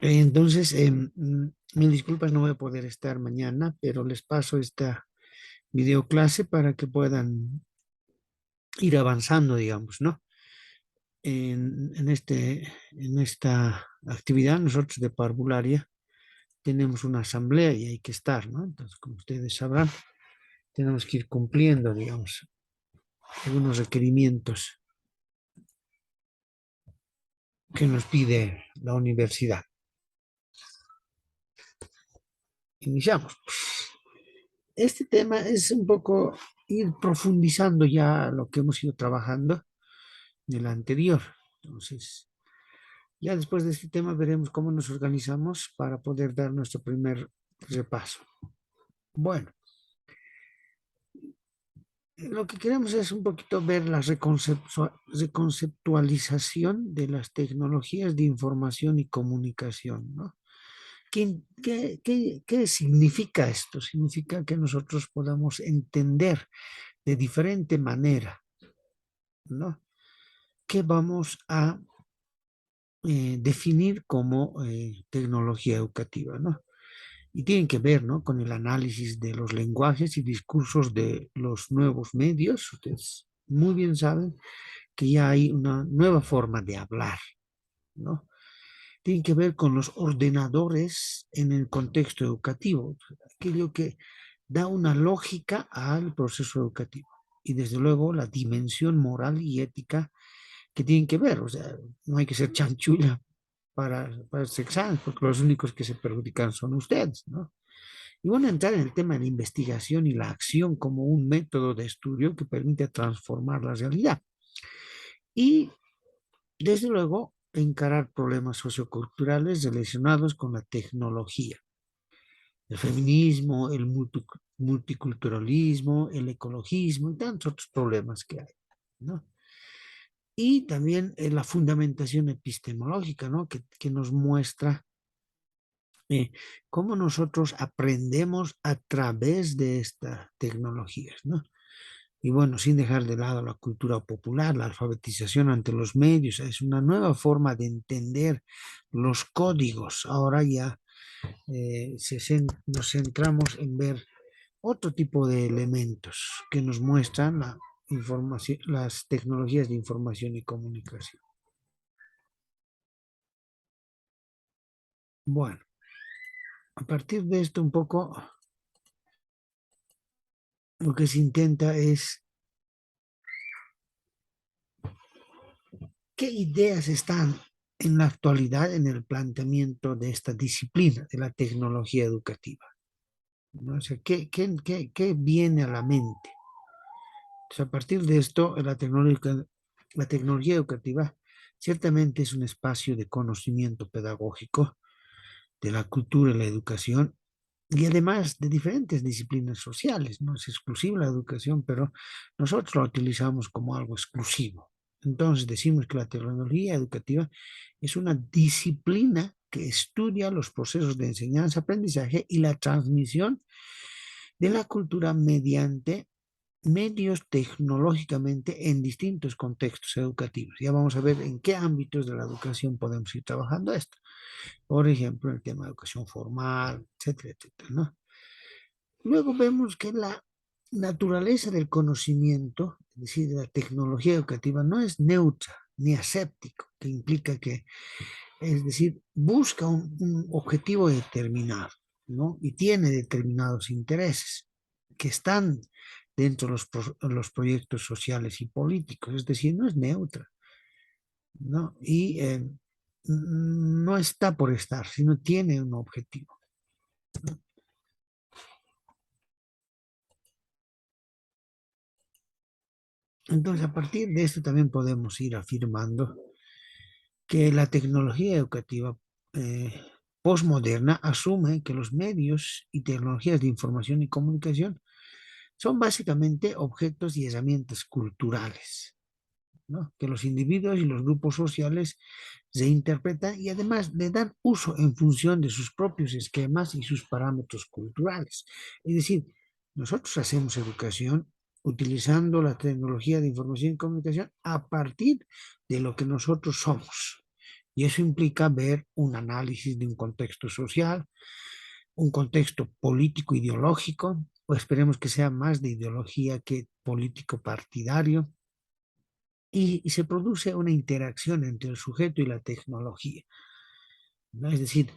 Entonces, mil disculpas, no voy a poder estar mañana, pero les paso esta videoclase para que puedan ir avanzando, digamos, ¿no? En esta actividad, nosotros de parvularia tenemos una asamblea y hay que estar, ¿no? Entonces, como ustedes sabrán, tenemos que ir cumpliendo, digamos, algunos requerimientos que nos pide la universidad. Iniciamos. Este tema es un poco ir profundizando ya lo que hemos ido trabajando en el anterior. Entonces, ya después de este tema veremos cómo nos organizamos para poder dar nuestro primer repaso. Bueno, lo que queremos es un poquito ver la reconceptualización de las tecnologías de información y comunicación, ¿no? ¿Qué significa esto? Significa que nosotros podamos entender de diferente manera, ¿no? ¿Qué vamos a definir como tecnología educativa, ¿no? Y tienen que ver, ¿no?, con el análisis de los lenguajes y discursos de los nuevos medios. Ustedes muy bien saben que ya hay una nueva forma de hablar, ¿no? Tienen que ver con los ordenadores en el contexto educativo, aquello que da una lógica al proceso educativo. Y desde luego la dimensión moral y ética que tienen que ver. O sea, no hay que ser chanchulla para este examen, porque los únicos que se perjudican son ustedes, ¿no? Y van a entrar en el tema de la investigación y la acción como un método de estudio que permite transformar la realidad. Y, desde luego, encarar problemas socioculturales relacionados con la tecnología, el feminismo, el multiculturalismo, el ecologismo y tantos otros problemas que hay, ¿no? Y también la fundamentación epistemológica, ¿no?, que nos muestra eh, cómo nosotros aprendemos a través de estas tecnologías, ¿no? Y bueno, sin dejar de lado la cultura popular, la alfabetización ante los medios, es una nueva forma de entender los códigos. Ahora ya nos centramos en ver otro tipo de elementos que nos muestran la información, las tecnologías de información y comunicación. Bueno, a partir de esto un poco lo que se intenta es qué ideas están en la actualidad en el planteamiento de esta disciplina de la tecnología educativa, ¿no? O sea, ¿qué viene a la mente? Entonces, a partir de esto, la tecnología educativa ciertamente es un espacio de conocimiento pedagógico de la cultura y la educación, y además de diferentes disciplinas sociales. No es exclusiva la educación, pero nosotros la utilizamos como algo exclusivo. Entonces decimos que la tecnología educativa es una disciplina que estudia los procesos de enseñanza, aprendizaje y la transmisión de la cultura mediante medios tecnológicamente en distintos contextos educativos. Ya vamos a ver en qué ámbitos de la educación podemos ir trabajando esto. Por ejemplo, el tema de educación formal, etcétera, etcétera, ¿no? Luego vemos que la naturaleza del conocimiento, es decir, de la tecnología educativa, no es neutra ni aséptico, que implica que, es decir, busca un objetivo determinado, ¿no? Y tiene determinados intereses que están dentro de los proyectos sociales y políticos, es decir, no es neutra, ¿no? Y no está por estar, sino tiene un objetivo. Entonces, a partir de esto también podemos ir afirmando que la tecnología educativa eh, postmoderna asume que los medios y tecnologías de información y comunicación son básicamente objetos y herramientas culturales, ¿no?, que los individuos y los grupos sociales se interpretan y además le dan uso en función de sus propios esquemas y sus parámetros culturales. Es decir, nosotros hacemos educación utilizando la tecnología de información y comunicación a partir de lo que nosotros somos. Y eso implica ver un análisis de un contexto social, un contexto político ideológico, o esperemos que sea más de ideología que político partidario, y se produce una interacción entre el sujeto y la tecnología, ¿no? Es decir,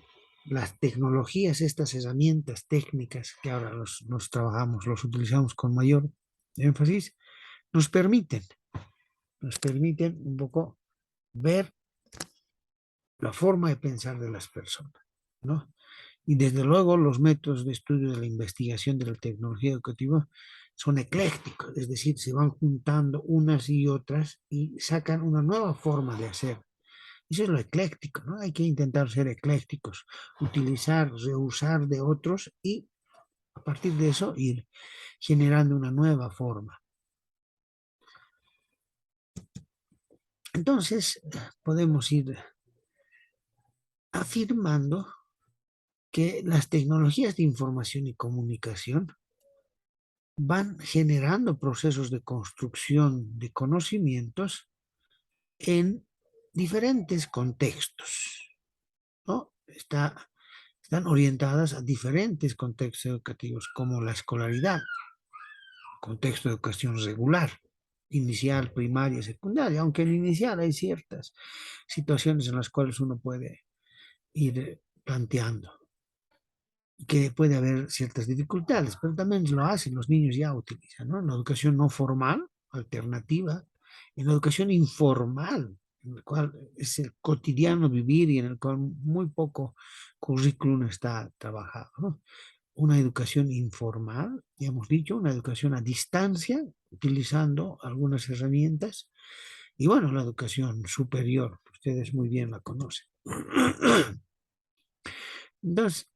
las tecnologías, estas herramientas técnicas que ahora los trabajamos, los utilizamos con mayor énfasis, nos permiten, nos permiten un poco ver la forma de pensar de las personas, ¿no? Y desde luego los métodos de estudio de la investigación de la tecnología educativa son eclécticos, es decir, se van juntando unas y otras y sacan una nueva forma de hacer. Eso es lo ecléctico, ¿no? Hay que intentar ser eclécticos, utilizar, reusar de otros y a partir de eso ir generando una nueva forma. Entonces, podemos ir afirmando que las tecnologías de información y comunicación van generando procesos de construcción de conocimientos en diferentes contextos, ¿no? Están orientadas a diferentes contextos educativos, como la escolaridad, contexto de educación regular, inicial, primaria, secundaria, aunque en inicial hay ciertas situaciones en las cuales uno puede ir planteando que puede haber ciertas dificultades, pero también lo hacen, los niños ya utilizan, ¿no? En la educación no formal, alternativa, en la educación informal, en la cual es el cotidiano vivir y en el cual muy poco currículum está trabajado, ¿no? Una educación informal, ya hemos dicho, una educación a distancia, utilizando algunas herramientas, y bueno, la educación superior, ustedes muy bien la conocen. Entonces,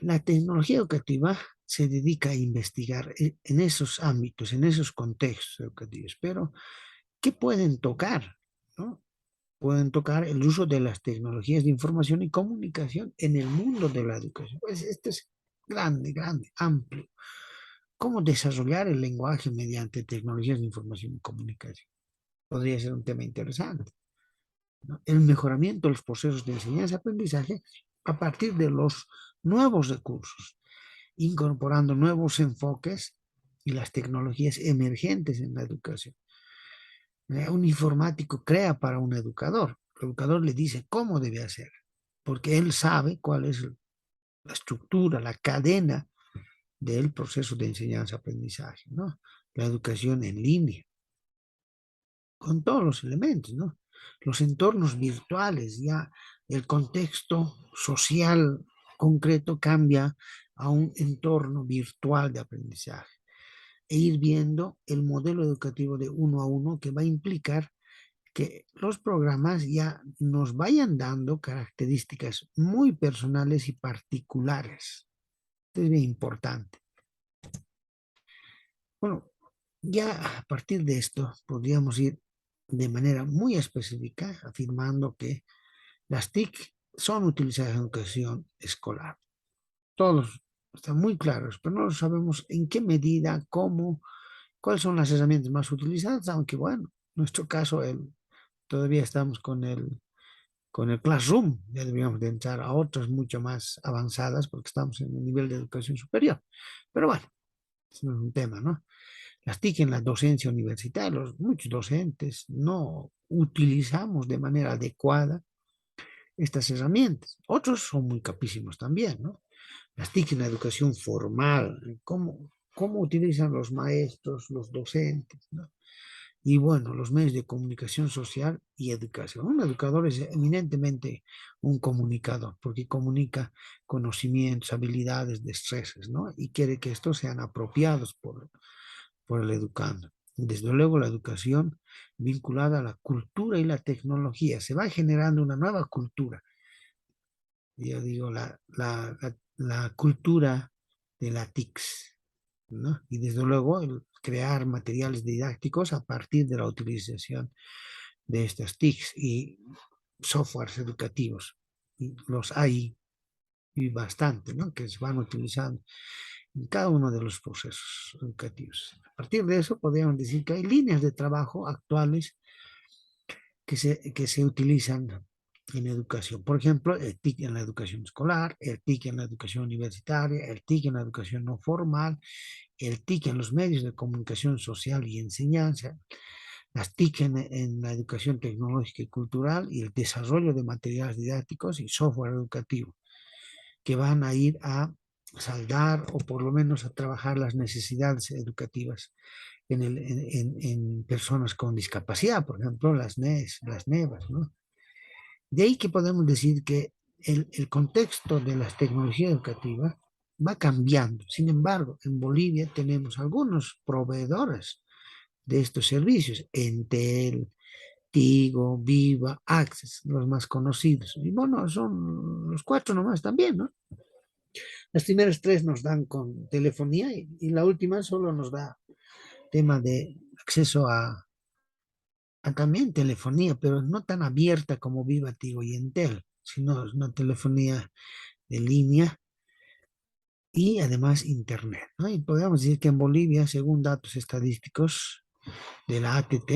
la tecnología educativa se dedica a investigar en esos ámbitos, en esos contextos educativos, pero ¿qué pueden tocar? ¿No? Pueden tocar el uso de las tecnologías de información y comunicación en el mundo de la educación. Pues esto es grande, grande, amplio. ¿Cómo desarrollar el lenguaje mediante tecnologías de información y comunicación? Podría ser un tema interesante, ¿no? El mejoramiento de los procesos de enseñanza-aprendizaje a partir de los nuevos recursos, incorporando nuevos enfoques y las tecnologías emergentes en la educación. Un informático crea para un educador. El educador le dice cómo debe hacer, porque él sabe cuál es la estructura, la cadena del proceso de enseñanza-aprendizaje, ¿no? La educación en línea, con todos los elementos, ¿no? Los entornos virtuales, ya el contexto social concreto cambia a un entorno virtual de aprendizaje e ir viendo el modelo educativo de uno a uno que va a implicar que los programas ya nos vayan dando características muy personales y particulares. Esto es bien importante. Bueno, ya a partir de esto podríamos ir de manera muy específica afirmando que las TIC son utilizadas en educación escolar. Todos están muy claros, pero no sabemos en qué medida, cómo, cuáles son las herramientas más utilizadas, aunque bueno, en nuestro caso todavía estamos con el Classroom, ya deberíamos de entrar a otras mucho más avanzadas porque estamos en el nivel de educación superior. Pero bueno, eso no es un tema, ¿no? Las TIC en la docencia universitaria, muchos docentes no utilizamos de manera adecuada estas herramientas. Otros son muy capísimos también, ¿no? Las TIC en la educación formal, cómo utilizan los maestros, los docentes, ¿no? Y bueno, los medios de comunicación social y educación. Un educador es eminentemente un comunicador, porque comunica conocimientos, habilidades, destrezas, ¿no? Y quiere que estos sean apropiados por el educando. Desde luego, la educación vinculada a la cultura y la tecnología. Se va generando una nueva cultura. Yo digo, la cultura de la TICS, ¿no? Y desde luego, el crear materiales didácticos a partir de la utilización de estas TICs y softwares educativos. Y los hay y bastante, ¿no? Que se van utilizando en cada uno de los procesos educativos. A partir de eso, podríamos decir que hay líneas de trabajo actuales que se utilizan en educación. Por ejemplo, el TIC en la educación escolar, el TIC en la educación universitaria, el TIC en la educación no formal, el TIC en los medios de comunicación social y enseñanza, las TIC en la educación tecnológica y cultural y el desarrollo de materiales didácticos y software educativo, que van a ir a saldar o por lo menos a trabajar las necesidades educativas en personas con discapacidad, por ejemplo, las NES, las NEVAS, ¿no? De ahí que podemos decir que el contexto de las tecnologías educativas va cambiando. Sin embargo, en Bolivia tenemos algunos proveedores de estos servicios, Entel, Tigo, Viva, Access, los más conocidos. Y bueno, son los cuatro nomás también, ¿no? Las primeras tres nos dan con telefonía y la última solo nos da tema de acceso a también telefonía, pero no tan abierta como Viva, Tigo y Entel, sino una telefonía de línea y además internet, ¿no? Y podemos decir que en Bolivia, según datos estadísticos de la ATT,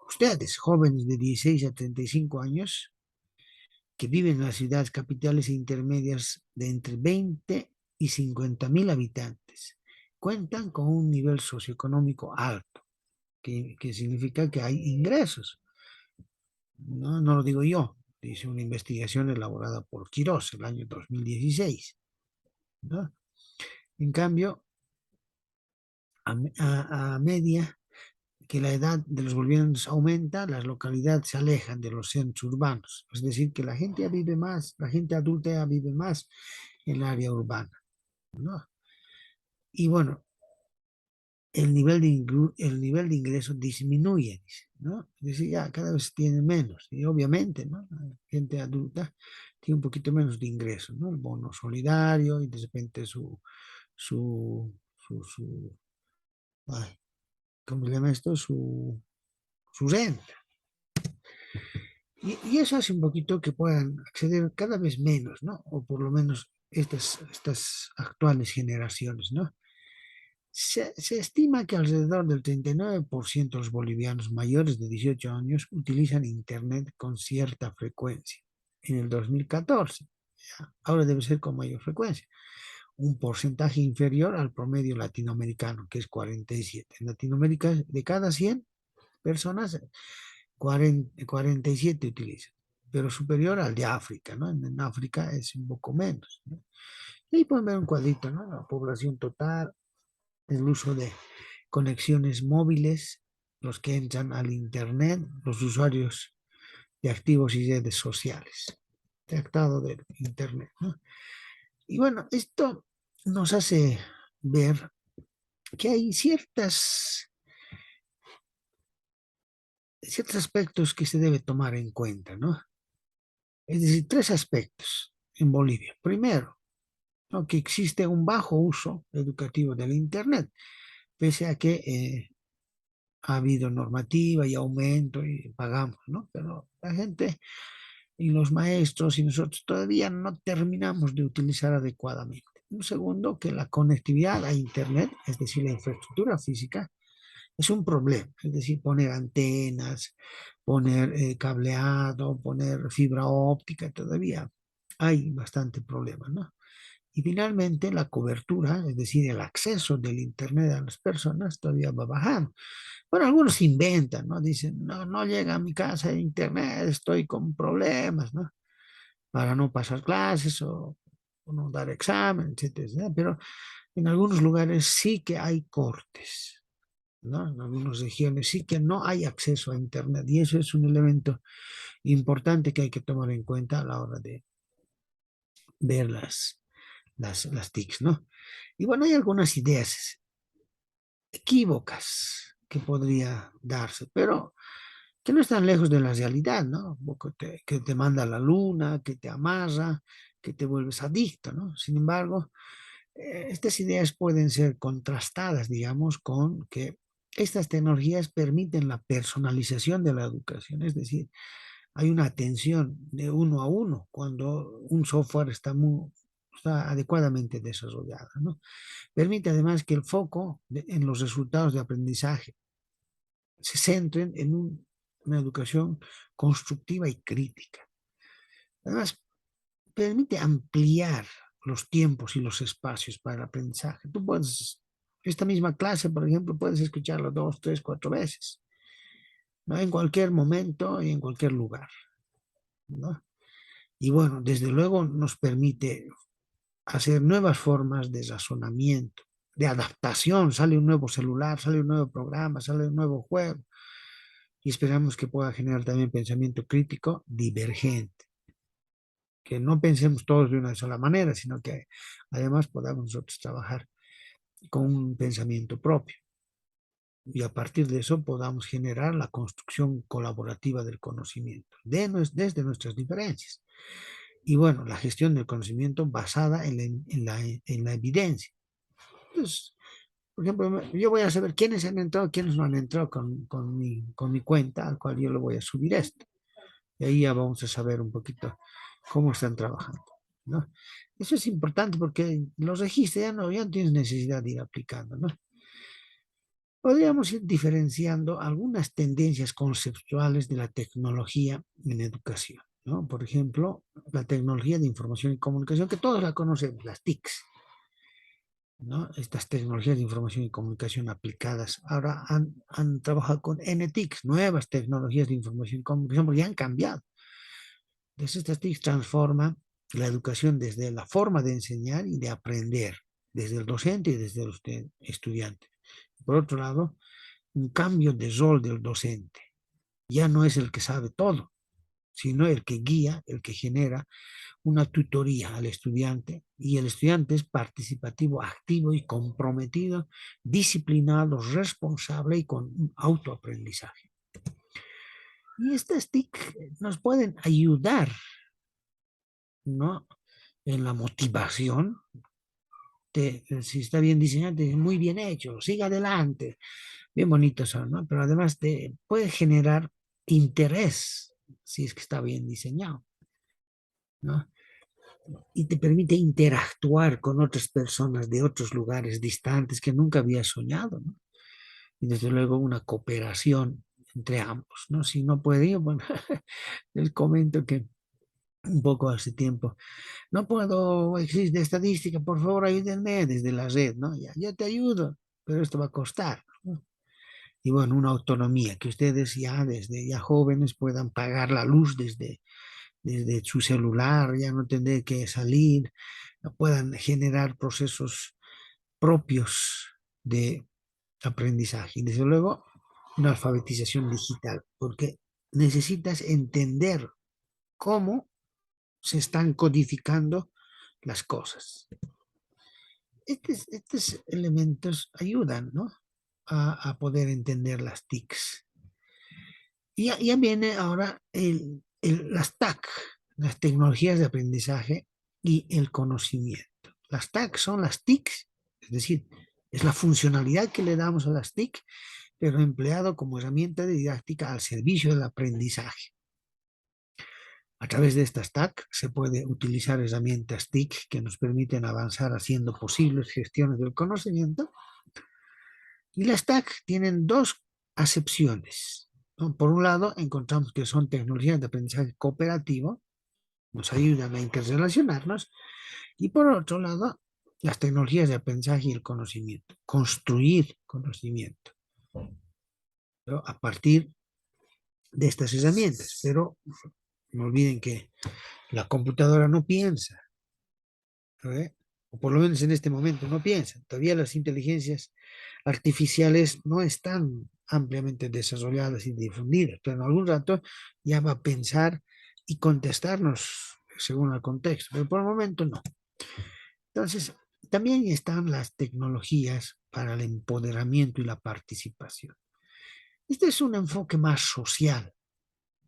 ustedes, jóvenes de 16 a 35 años, que viven en las ciudades capitales e intermedias de entre 20 y 50.000 habitantes, cuentan con un nivel socioeconómico alto, que significa que hay ingresos. No, no lo digo yo, dice una investigación elaborada por Quirós el año 2016, ¿no? En cambio, a medida que la edad de los bolivianos aumenta, las localidades se alejan de los centros urbanos. Es decir, que la gente ya vive más, la gente adulta ya vive más en el área urbana, ¿no? Y bueno, el nivel de ingreso disminuye, ¿no? Es decir, ya cada vez tiene menos. Y obviamente, ¿no? La gente adulta tiene un poquito menos de ingreso, ¿no? El bono solidario y de repente su ay, ¿cómo se llama esto? Su renta. Y eso hace un poquito que puedan acceder cada vez menos, ¿no? O por lo menos estas actuales generaciones, ¿no? Se estima que alrededor del 39% de los bolivianos mayores de 18 años utilizan Internet con cierta frecuencia. En el 2014, ahora debe ser con mayor frecuencia, un porcentaje inferior al promedio latinoamericano, que es 47. En Latinoamérica, de cada 100 personas, 47 utilizan, pero superior al de África, ¿no? En África es un poco menos, ¿no? Y ahí pueden ver un cuadrito, ¿no? La población total, el uso de conexiones móviles, los que entran al Internet, los usuarios de activos y redes sociales, tratado del Internet, ¿no? Y bueno, esto nos hace ver que hay ciertos aspectos que se debe tomar en cuenta, ¿no? Es decir, tres aspectos en Bolivia. Primero, ¿no? Que existe un bajo uso educativo del Internet, pese a que ha habido normativa y aumento y pagamos, ¿no? Pero la gente y los maestros y nosotros todavía no terminamos de utilizar adecuadamente. Un segundo, que la conectividad a Internet, es decir, la infraestructura física, es un problema. Es decir, poner antenas, poner cableado, poner fibra óptica, todavía hay bastante problema, ¿no? Y finalmente la cobertura, es decir, el acceso del Internet a las personas todavía va bajando. Bueno, algunos inventan, ¿no? Dicen, no, no llega a mi casa el Internet, estoy con problemas, ¿no? Para no pasar clases o no dar examen, etcétera, etcétera. Pero en algunos lugares sí que hay cortes, ¿no? En algunas regiones sí que no hay acceso a Internet y eso es un elemento importante que hay que tomar en cuenta a la hora de ver las TICs, ¿no? Y bueno, hay algunas ideas equívocas que podría darse, pero que no están lejos de la realidad, ¿no? Que te manda a la luna, que te amarra, que te vuelves adicto, ¿no? Sin embargo, estas ideas pueden ser contrastadas, digamos, con que estas tecnologías permiten la personalización de la educación, es decir, hay una atención de uno a uno cuando un software está adecuadamente desarrollado, ¿no? Permite además que el foco en los resultados de aprendizaje se centren una educación constructiva y crítica. Además, permite ampliar los tiempos y los espacios para el aprendizaje. Tú puedes, esta misma clase, por ejemplo, puedes escucharla 2, 3, 4 veces, ¿no? En cualquier momento y en cualquier lugar, ¿no? Y bueno, desde luego nos permite hacer nuevas formas de razonamiento, de adaptación. Sale un nuevo celular, sale un nuevo programa, sale un nuevo juego. Y esperamos que pueda generar también pensamiento crítico divergente. Que no pensemos todos de una sola manera, sino que además podamos nosotros trabajar con un pensamiento propio. Y a partir de eso podamos generar la construcción colaborativa del conocimiento, desde nuestras diferencias. Y bueno, la gestión del conocimiento basada en la evidencia. Entonces, por ejemplo, yo voy a saber quiénes han entrado, quiénes no han entrado con mi cuenta, al cual yo le voy a subir esto. Y ahí ya vamos a saber un poquito cómo están trabajando, ¿no? Eso es importante porque los registros ya no tienes necesidad de ir aplicando, ¿no? Podríamos ir diferenciando algunas tendencias conceptuales de la tecnología en educación, ¿no? Por ejemplo, la tecnología de información y comunicación, que todos la conocemos, las TICs, ¿no? Estas tecnologías de información y comunicación aplicadas ahora han trabajado con NTICs, nuevas tecnologías de información y comunicación, porque ya han cambiado. Entonces, estas TICs transforman la educación desde la forma de enseñar y de aprender, desde el docente y desde el estudiante. Por otro lado, un cambio de rol del docente. Ya no es el que sabe todo, sino el que guía, el que genera una tutoría al estudiante, y el estudiante es participativo, activo y comprometido, disciplinado, responsable y con un autoaprendizaje. Y estas TIC nos pueden ayudar, ¿no? En la motivación. Si está bien diseñado, muy bien hecho, siga adelante, bien bonitos son, ¿no? Pero además te puede generar interés si es que está bien diseñado, ¿no? Y te permite interactuar con otras personas de otros lugares distantes que nunca habías soñado, ¿no? Y desde luego una cooperación entre ambos, ¿no? Si no puede, yo, bueno, les comento que un poco hace tiempo, no puedo, existe estadística, por favor ayúdenme desde la red, ¿no? Ya, yo te ayudo, pero esto va a costar, ¿no? Y bueno, una autonomía, que ustedes ya desde ya jóvenes puedan pagar la luz desde su celular, ya no tener que salir, puedan generar procesos propios de aprendizaje. Y desde luego, una alfabetización digital, porque necesitas entender cómo se están codificando las cosas. Estos elementos ayudan, ¿no? A poder entender las TICs. Y ya viene ahora las TAC, las tecnologías de aprendizaje y el conocimiento. Las TAC son las TICs, es decir, es la funcionalidad que le damos a las TIC, pero empleado como herramienta de didáctica al servicio del aprendizaje. A través de estas TAC se puede utilizar herramientas TIC que nos permiten avanzar haciendo posibles gestiones del conocimiento. Y las TAC tienen dos acepciones, ¿no? Por un lado, encontramos que son tecnologías de aprendizaje cooperativo, nos ayudan a interrelacionarnos, y por otro lado, las tecnologías de aprendizaje y el conocimiento, construir conocimiento, ¿no? A partir de estas herramientas. Pero no olviden que la computadora no piensa, ¿eh? O por lo menos en este momento no piensa. Todavía las inteligencias artificiales no están ampliamente desarrolladas y difundidas, pero en algún rato ya va a pensar y contestarnos según el contexto, pero por el momento no. Entonces, también están las tecnologías para el empoderamiento y la participación. Este es un enfoque más social,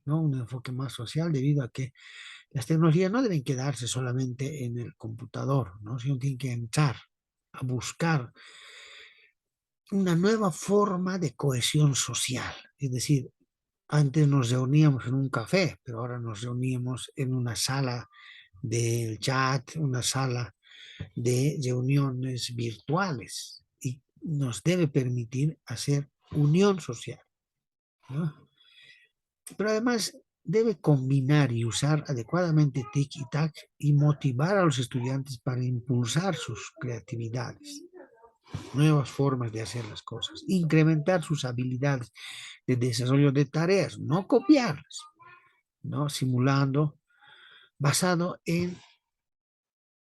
¿no? Un enfoque más social debido a que las tecnologías no deben quedarse solamente en el computador, ¿no? Sino tienen que entrar a buscar una nueva forma de cohesión social. Es decir, antes nos reuníamos en un café, pero ahora nos reunimos en una sala del chat, una sala de reuniones virtuales, y nos debe permitir hacer unión social, ¿no? pero además debe combinar y usar adecuadamente TIC y TAC y motivar a los estudiantes para impulsar sus creatividades, nuevas formas de hacer las cosas, incrementar sus habilidades de desarrollo de tareas, no copiarlas, ¿no? Simulando, basado en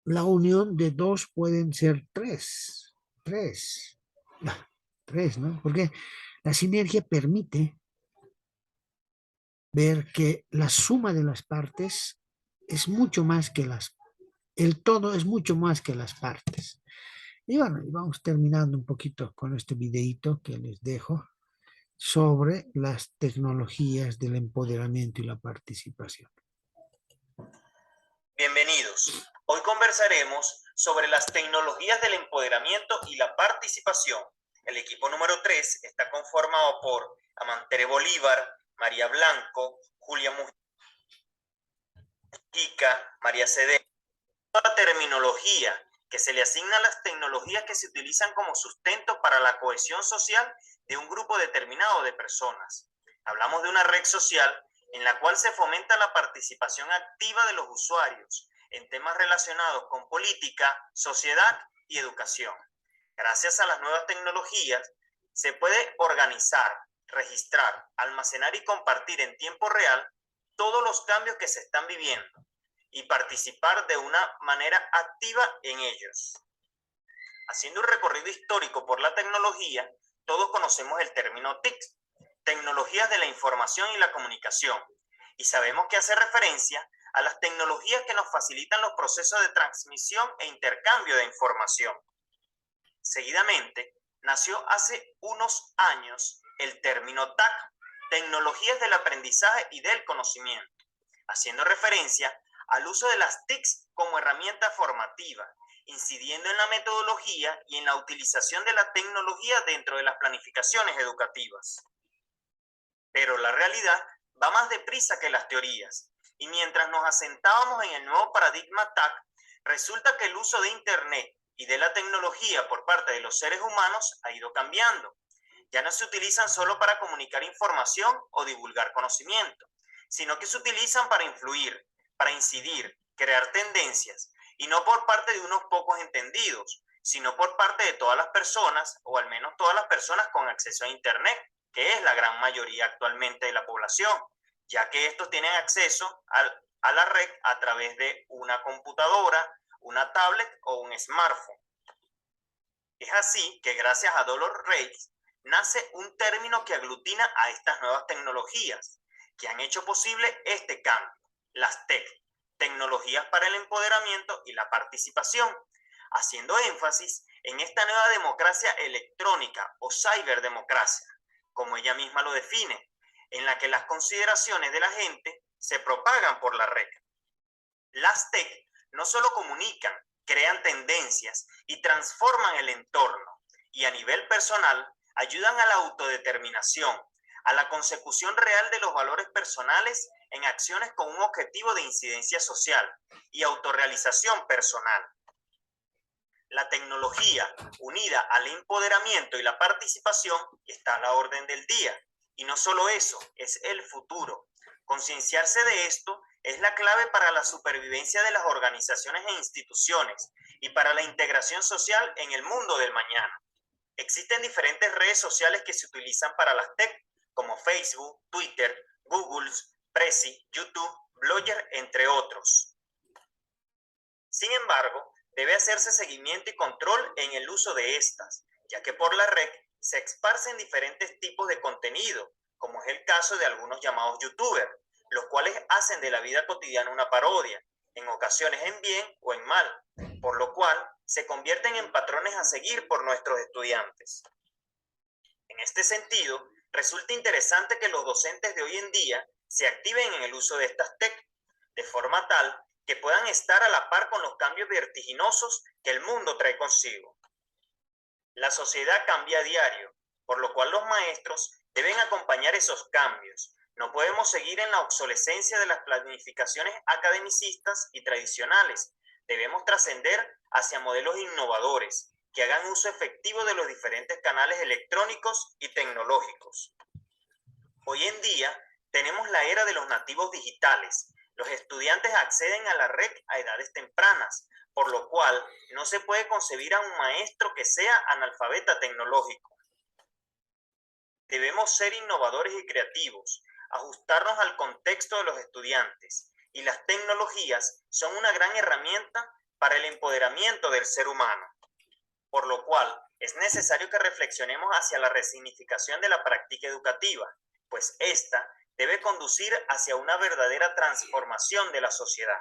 la unión de dos pueden ser tres, tres, ah, tres, ¿no? Porque la sinergia permite ver que la suma de las partes es mucho más que el todo es mucho más que las partes. Y bueno, vamos terminando un poquito con este videito que les dejo sobre las tecnologías del empoderamiento y la participación. Bienvenidos. Hoy conversaremos sobre las tecnologías del empoderamiento y la participación. El equipo número 3 está conformado por Amantere Bolívar, María Blanco, Julia Mujica, María Cede. La terminología que se le asigna a las tecnologías que se utilizan como sustento para la cohesión social de un grupo determinado de personas. Hablamos de una red social en la cual se fomenta la participación activa de los usuarios en temas relacionados con política, sociedad y educación. Gracias a las nuevas tecnologías, se puede organizar, registrar, almacenar y compartir en tiempo real todos los cambios que se están viviendo y participar de una manera activa en ellos. Haciendo un recorrido histórico por la tecnología, todos conocemos el término TIC, tecnologías de la información y la comunicación, y sabemos que hace referencia a las tecnologías que nos facilitan los procesos de transmisión e intercambio de información. Seguidamente, nació hace unos años el término TAC, tecnologías del aprendizaje y del conocimiento, haciendo referencia al uso de las TICs como herramienta formativa, incidiendo en la metodología y en la utilización de la tecnología dentro de las planificaciones educativas. Pero la realidad va más deprisa que las teorías, y mientras nos asentábamos en el nuevo paradigma TAC, resulta que el uso de Internet y de la tecnología por parte de los seres humanos ha ido cambiando. Ya no se utilizan solo para comunicar información o divulgar conocimiento, sino que se utilizan para influir, para incidir, crear tendencias, y no por parte de unos pocos entendidos, sino por parte de todas las personas, o al menos todas las personas con acceso a Internet, que es la gran mayoría actualmente de la población, ya que estos tienen acceso a la red a través de una computadora, una tablet o un smartphone. Es así que gracias a Dolores Reis nace un término que aglutina a estas nuevas tecnologías que han hecho posible este cambio, las TEC, tecnologías para el empoderamiento y la participación, haciendo énfasis en esta nueva democracia electrónica o ciberdemocracia, como ella misma lo define, en la que las consideraciones de la gente se propagan por la red. Las TEC no solo comunican, crean tendencias y transforman el entorno, y a nivel personal ayudan a la autodeterminación, a la consecución real de los valores personales en acciones con un objetivo de incidencia social y autorrealización personal. La tecnología, unida al empoderamiento y la participación, está a la orden del día. Y no solo eso, es el futuro. Concienciarse de esto es la clave para la supervivencia de las organizaciones e instituciones y para la integración social en el mundo del mañana. Existen diferentes redes sociales que se utilizan para las TEC, como Facebook, Twitter, Google, Prezi, YouTube, Blogger, entre otros. Sin embargo, debe hacerse seguimiento y control en el uso de estas, ya que por la red se esparcen diferentes tipos de contenido, como es el caso de algunos llamados youtubers, los cuales hacen de la vida cotidiana una parodia, en ocasiones en bien o en mal, por lo cual se convierten en patrones a seguir por nuestros estudiantes. En este sentido, resulta interesante que los docentes de hoy en día se activen en el uso de estas TEC, de forma tal que puedan estar a la par con los cambios vertiginosos que el mundo trae consigo. La sociedad cambia a diario, por lo cual los maestros deben acompañar esos cambios. No podemos seguir en la obsolescencia de las planificaciones academicistas y tradicionales. Debemos trascender hacia modelos innovadores que hagan uso efectivo de los diferentes canales electrónicos y tecnológicos. Hoy en día Tenemos la era de los nativos digitales. Los estudiantes acceden a la red a edades tempranas, por lo cual no se puede concebir a un maestro que sea analfabeta tecnológico. Debemos ser innovadores y creativos, ajustarnos al contexto de los estudiantes, y las tecnologías son una gran herramienta para el empoderamiento del ser humano, por lo cual es necesario que reflexionemos hacia la resignificación de la práctica educativa, pues esta debe conducir hacia una verdadera transformación de la sociedad.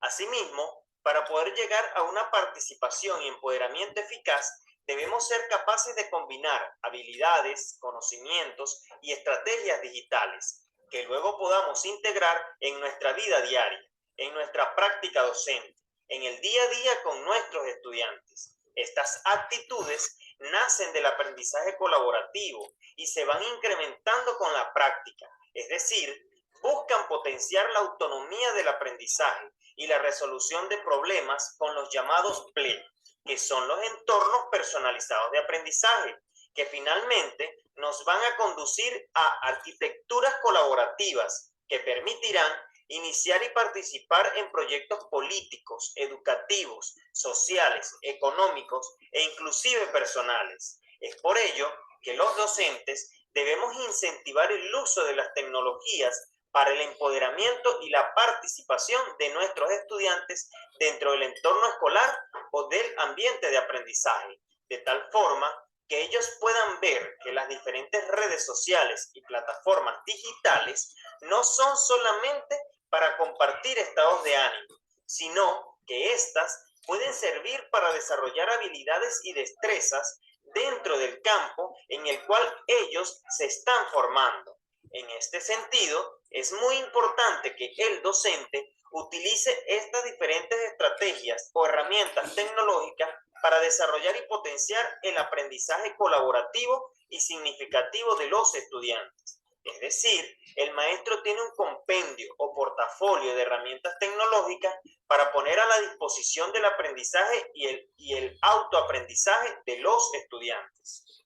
Asimismo, para poder llegar a una participación y empoderamiento eficaz, debemos ser capaces de combinar habilidades, conocimientos y estrategias digitales que luego podamos integrar en nuestra vida diaria, en nuestra práctica docente, en el día a día con nuestros estudiantes. Estas actitudes nacen del aprendizaje colaborativo y se van incrementando con la práctica, es decir, buscan potenciar la autonomía del aprendizaje y la resolución de problemas con los llamados PLE, que son los entornos personalizados de aprendizaje, que finalmente nos van a conducir a arquitecturas colaborativas que permitirán iniciar y participar en proyectos políticos, educativos, sociales, económicos e inclusive personales. Es por ello que los docentes debemos incentivar el uso de las tecnologías para el empoderamiento y la participación de nuestros estudiantes dentro del entorno escolar o del ambiente de aprendizaje, de tal forma que ellos puedan ver que las diferentes redes sociales y plataformas digitales no son solamente para compartir estados de ánimo, sino que éstas pueden servir para desarrollar habilidades y destrezas dentro del campo en el cual ellos se están formando. En este sentido, es muy importante que el docente utilice estas diferentes estrategias o herramientas tecnológicas para desarrollar y potenciar el aprendizaje colaborativo y significativo de los estudiantes. Es decir, el maestro tiene un compendio o portafolio de herramientas tecnológicas para poner a la disposición del aprendizaje y el autoaprendizaje de los estudiantes.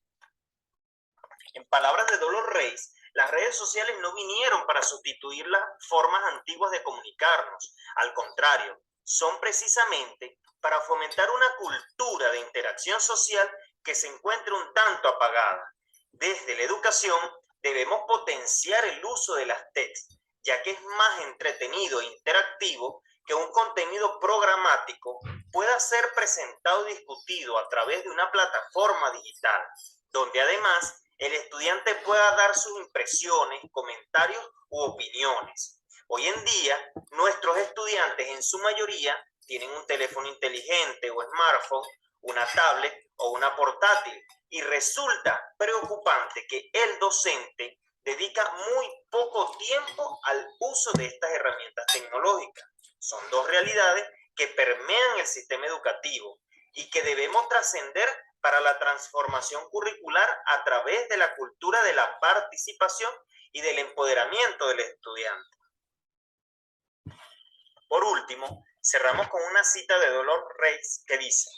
En palabras de Dolores Reis, las redes sociales no vinieron para sustituir las formas antiguas de comunicarnos. Al contrario, son precisamente para fomentar una cultura de interacción social que se encuentra un tanto apagada. Desde la educación debemos potenciar el uso de las TECs, ya que es más entretenido e interactivo que un contenido programático pueda ser presentado y discutido a través de una plataforma digital, donde además el estudiante pueda dar sus impresiones, comentarios u opiniones. Hoy en día, nuestros estudiantes en su mayoría tienen un teléfono inteligente o smartphone, una tablet o una portátil, y resulta preocupante que el docente dedica muy poco tiempo al uso de estas herramientas tecnológicas. Son dos realidades que permean el sistema educativo y que debemos trascender para la transformación curricular a través de la cultura de la participación y del empoderamiento del estudiante. Por último, cerramos con una cita de Dolores Reis que dice: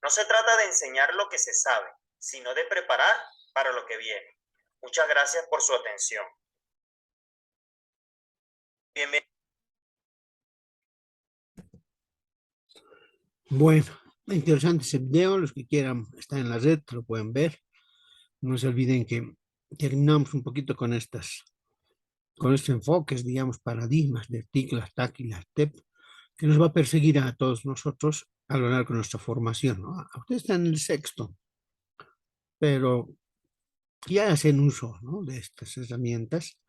no se trata de enseñar lo que se sabe, sino de preparar para lo que viene. Muchas gracias por su atención. Bienvenido. Bueno, interesante ese video. Los que quieran estar en la red lo pueden ver. No se olviden que terminamos un poquito con estos enfoques, digamos, paradigmas de TIC, las TAC y las TEP, que nos va a perseguir a todos nosotros a lo largo de nuestra formación, ¿no? Ustedes están en el sexto, pero ya hacen uso, ¿no?, de estas herramientas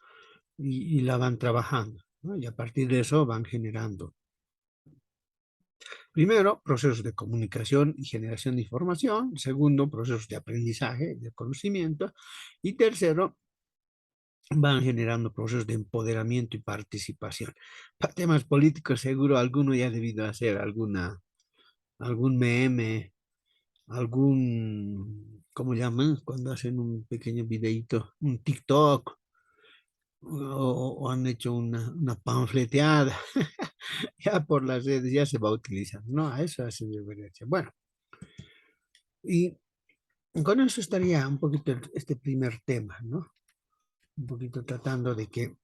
y la van trabajando, ¿no? Y a partir de eso van generando, primero, procesos de comunicación y generación de información; segundo, procesos de aprendizaje, de conocimiento; y tercero, van generando procesos de empoderamiento y participación. Para temas políticos, seguro alguno ya ha debido hacer algún meme, ¿cómo llaman? Cuando hacen un pequeño videito, un TikTok, o han hecho una panfleteada. Ya por las redes ya se va a utilizar, ¿no? A eso hace referencia. Bueno, y con eso estaría un poquito este primer tema, ¿no? un poquito tratando de que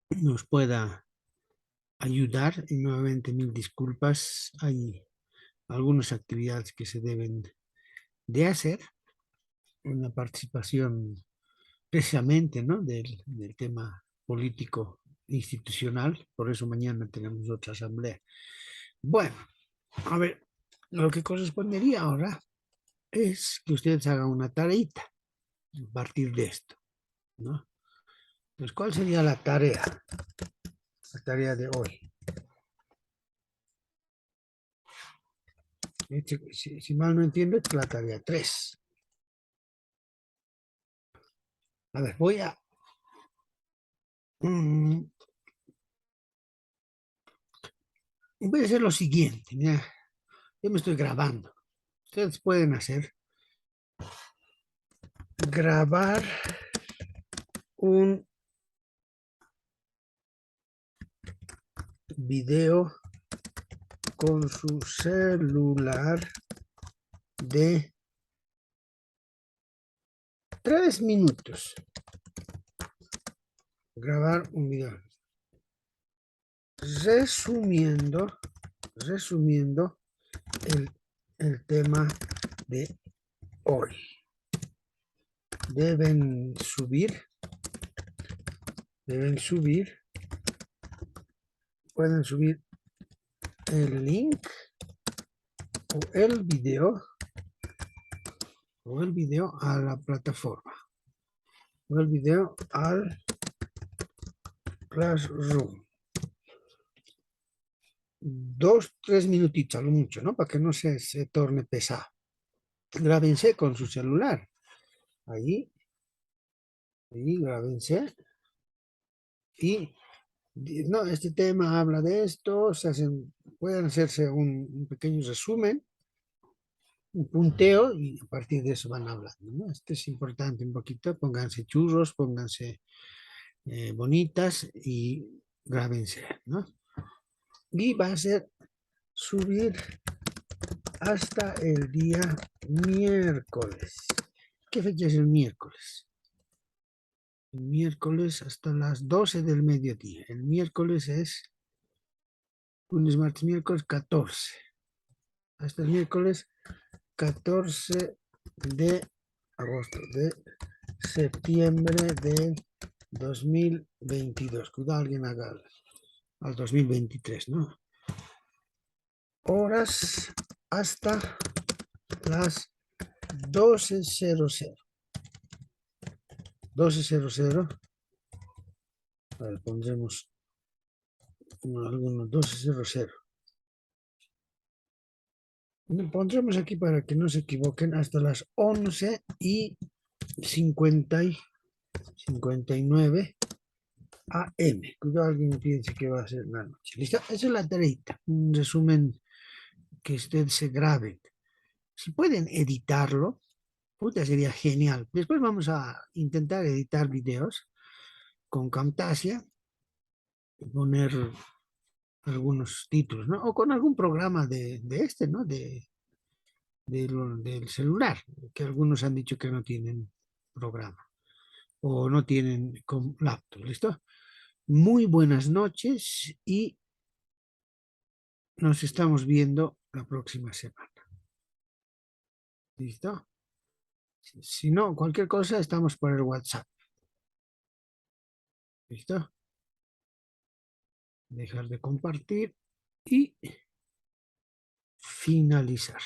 nos pueda ayudar. Y nuevamente mil disculpas. Hay algunas actividades que se deben de hacer. Una participación precisamente, ¿no? del tema político institucional. Por eso mañana tenemos otra asamblea. Bueno, a ver, lo que correspondería ahora es que ustedes hagan una tareita a partir de esto, ¿no? Entonces, ¿cuál sería la tarea? La tarea de hoy. Si mal no entiendo, es la tarea 3. A ver, voy a hacer lo siguiente. Mira, yo me estoy grabando. Ustedes pueden grabar un video con su celular de 3 minutos. Grabar un video. Resumiendo el tema de hoy. Deben subir, pueden subir el link o el video a la plataforma, o el video al Classroom. 2, 3 minutitos a lo mucho, ¿no? Para que no se torne pesado. Grábense con su celular. Ahí grábense. Y no, este tema habla de esto, pueden hacerse un pequeño resumen, un punteo, y a partir de eso van hablando, ¿no? Esto es importante un poquito, pónganse churros, pónganse bonitas y grábense, ¿no? Y va a ser subir hasta el día miércoles. ¿Qué fecha es el miércoles? El miércoles hasta las 12 del mediodía. El miércoles es lunes, martes, miércoles 14. Hasta el miércoles 14 de agosto, de septiembre del 2022. Cuidado, alguien haga al 2023, ¿no? Horas hasta las 12:00. 12:00. A ver, pondremos algunos 12:00. Pondremos aquí para que no se equivoquen hasta las 11:59 AM. Cuidado, alguien piense que va a ser la noche. ¿Listo? Esa es la tareita. Un resumen que ustedes se graben. Si pueden editarlo, puta, sería genial. Después vamos a intentar editar videos con Camtasia y poner algunos títulos, ¿no? O con algún programa de este, ¿no? Del celular, que algunos han dicho que no tienen programa o no tienen con laptop. ¿Listo? Muy buenas noches y nos estamos viendo la próxima semana. ¿Listo? Si no, cualquier cosa, estamos por el WhatsApp. ¿Listo? Dejar de compartir y finalizar.